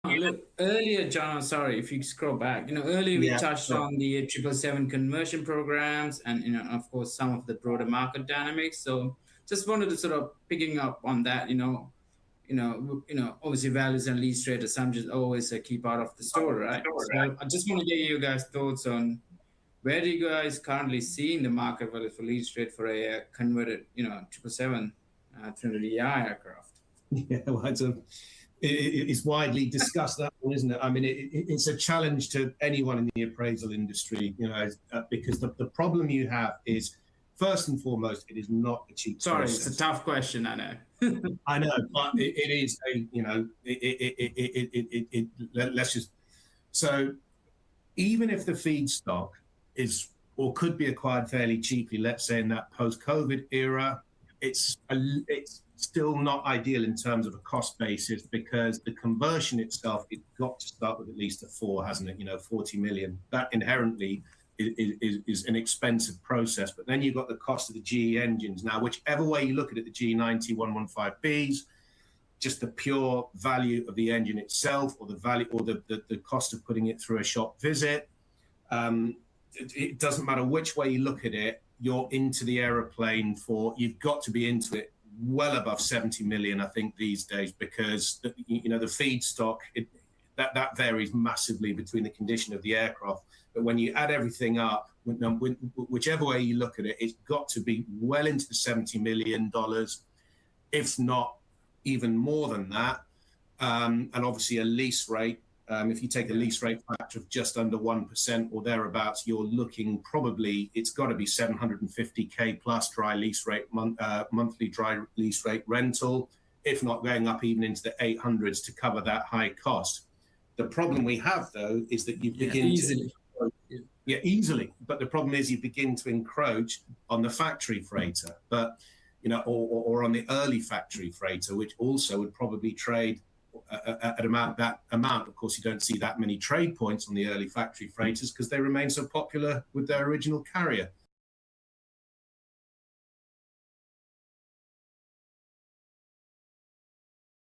Look, earlier, John, I'm sorry if you scroll back. Earlier we Yeah, touched sure. on the 777 conversion programs and, of course, some of the broader market dynamics. So just wanted to sort of picking up on that, obviously values and lease rate assumptions are always a key part of the story, right? So I just want to get you guys' thoughts on where do you guys currently see in the market value for lease rate for a converted, 777 300EI aircraft? Yeah, well, it's widely discussed, that one, isn't it? I mean, it's a challenge to anyone in the appraisal industry, because the problem you have is, first and foremost, it is not a cheap Sorry, it's a process. tough question, I know. I know, but it is let's just, so even if the feedstock is or could be acquired fairly cheaply, let's say in that post-COVID era, it's still not ideal in terms of a cost basis, because the conversion itself, it's got to start with at least a four, hasn't it? 40 million. That inherently is an expensive process. But then you've got the cost of the GE engines. Now, whichever way you look at it, the G90-115Bs, just the pure value of the engine itself, or the value, or the cost of putting it through a shop visit. It doesn't matter which way you look at it, you're into the aeroplane you've got to be into it well above 70 million, I think, these days, because the feedstock, that varies massively between the condition of the aircraft. But when you add everything up, whichever way you look at it, it's got to be well into the $70 million, if not even more than that. And obviously a lease rate, if you take a lease rate factor of just under 1% or thereabouts, you're looking probably, it's got to be 750K plus dry lease rate, monthly dry lease rate rental, if not going up even into the 800s to cover that high cost. The problem we have, though, is that you begin easily. Yeah, easily. But the problem is you begin to encroach on the factory freighter, but or on the early factory freighter, which also would probably trade at that amount. Of course, you don't see that many trade points on the early factory freighters because they remain so popular with their original carrier.